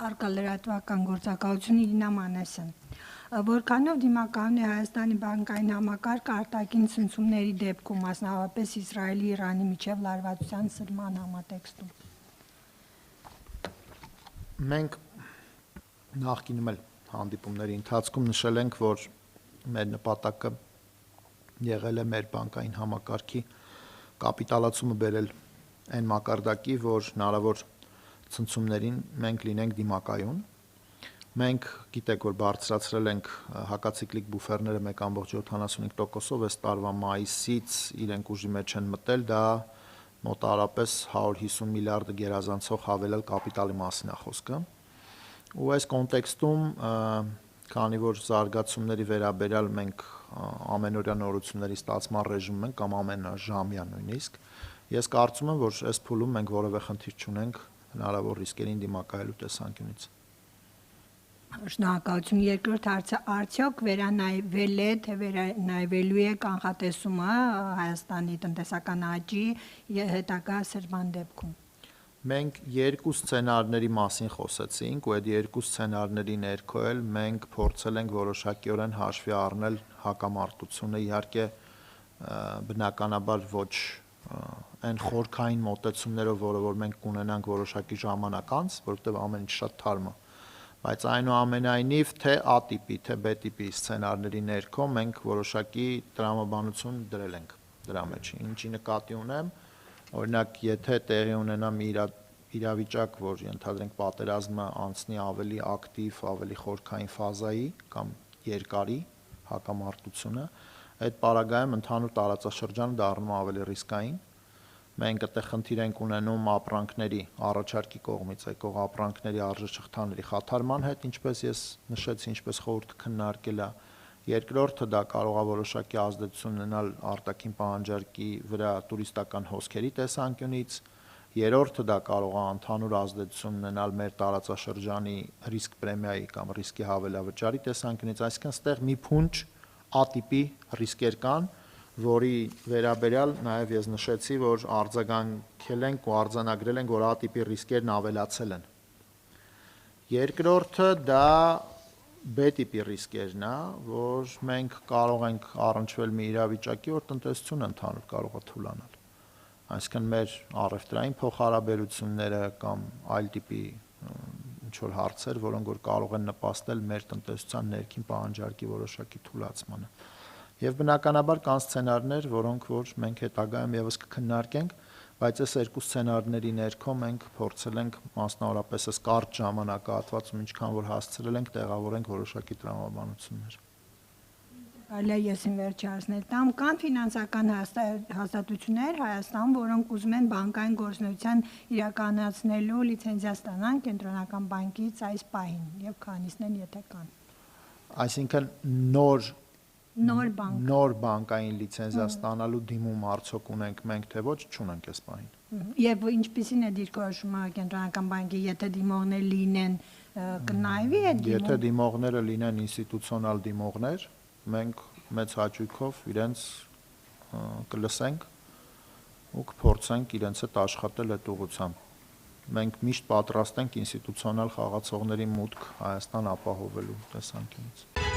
Արկա լրատվական գործակալություն Իրինա Մանեսյան, որքանով դիմակայուն է Հայաստանի բանկային համակարգը արտաքին ցնցումների դեպքում, մասնավորապես Իսրայելի Իրանի միջև լարվածության սրման համատեքստում։ Մենք նախկինում էլ հանդիպումների ընթացքում նշել ենք, որ մեր նպատակը եղել է մեր բանկային համակարգի կապիտալացումը բերել այն մակարդակի, որ հնարավոր ցնցումներին մենք լինենք դիմակայուն։ Մենք գիտեք, որ բարձրացրել ենք հակացիկլիկ բուֆերները 1.75%-ով, այս տարվա մայիսից իրենք ուժի մեջ են մտել, դա մոտավորապես 150 միլիարդը գերազանցող հավելել կապիտալի մասին է խոսքը։ Ու այս կոնտեքստում, քանի որ զարգացումների վերաբերյալ մենք ամենօրյա նորությունների ստացման ռեժիմում ենք կամ ամենաժամյա նույնիսկ, ես կարծում եմ, որ այս փուլում մենք որևէ խնդիր չունենք հնարավոր ռիսկերին դիմակայելու տեսանկյունից։ Շնորհակալություն։ Երկրորդ հարցը, արդյոք վերանայվել է, թե վերանայվելու է կանխատեսումը Հայաստանի տնտեսական աճի հետագա սրման դեպքում։ Մենք երկու սցենարների մասին խոսեցինք, ու այդ երկու սցենարների ներքո էլ մենք փորձել ենք որոշակիորեն հաշվի առնել հակամարտությունը, իհարկե բնականաբար ոչ այն խորքային մոտեցումներով, որը որ մենք կունենանք որոշակի ժամանակ անց, որովհետև ամեն ինչ շատ թարմ է, բայց այնուամենայնիվ թե A տիպի, թե B տիպի սցենարների ներքո մենք որոշակի տրամաբանություն դրել ենք դրա մեջ։ Ինչի նկատի ունեմ, օրինակ, եթե տեղի ունենա մի իրավիճակ, որ ենթադրենք պատերազմը անցնի ավելի ակտիվ, ավելի խորքային ֆազայի կամ երկարի հակամարտությունը, այդ պարագայում ընդհանուր տարածաշրջանը դառնում ավելի ռիսկային։ Մենք այդտեղ խնդիր ենք ունենում ապրանքների առաջարկի կողմից եկող ապրանքների արժեշղթաների խաթարման հետ, ինչպես ես նշեցի, ինչպես խորհուրդ քննարկել է։ Երկրորդը դա կարող է որոշակի ազդեցություն ունենալ արտաքին պահանջարկի վրա տուրիստական հոսքերի տեսանկյունից։ Երրորդը դա կարող է ընդհանուր ազդեցություն ունենալ մեր տարածաշրջանի ռիսկ պրեմիայի կամ ռիսկի հավելավճարի տեսանկյունից, այսինքն այստեղ մի փունջ A տիպի ռիսկեր կան, որի վերաբերյալ նաև ես նշեցի, որ արձագանքել ենք ու արձանագրել ենք, որ A տիպի ռիսկերն ավելացել են։ Երկրորդը դա B տիպի ռիսկերն է, որ մենք կարող ենք առնչվել մի իրավիճակի, որ տնտեսությունը ընդհանուր կարող է թուլանալ։ Այսինքն մեր առևտրային փոխհարաբերությունները կամ այլ տիպի ինչ-որ հարցեր, որոնք որ կարող են նպաստել մեր տնտեսության ներքին պահանջարկի որոշակի թուլացմանը։ Եվ բնականաբար կան սցենարներ, որոնք որ մենք հետագայում ևս կքննարկենք, բայց այս երկու սցենարների ներքո մենք փորձել ենք մասնավորապես այս կարճ ժամանակահատվածում, ինչքան որ հասցրել ենք, տեղավորենք որոշակի տրամաբանություններ։ Կարելի է եսին վերջացնել տամ, կան ֆինանսական հաստատություններ Հայաստանում, որոնք ուզում են բանկային գործունեության իրականացնելու լիցենզիա ստանան կենտրոնական բանկից այս պահին, եւ քանիսն են, եթե կան։ Այսինքն նոր բանկային լիցենզիա ստանալու դիմում արդյոք ունենք մենք, թե ոչ, չունենք այս պահին։ Եվ ինչպիսին է դիրքորոշումը կենտրոնական բանկի, եթե դիմողներ լինեն, կնայվի այդ դիմում։ Եթե դիմողները լինեն ինստիտուցիոնալ դիմողներ, մենք մեծ հաճույքով իրենց կլսենք ու կփորձենք իրենց հետ աշխատել այդ ուղղությամբ։ Մենք միշտ պատրաստ ենք ինստիտուցիոնալ խաղացողների մուտք Հայաստան ապահովելու տեսանկյունից։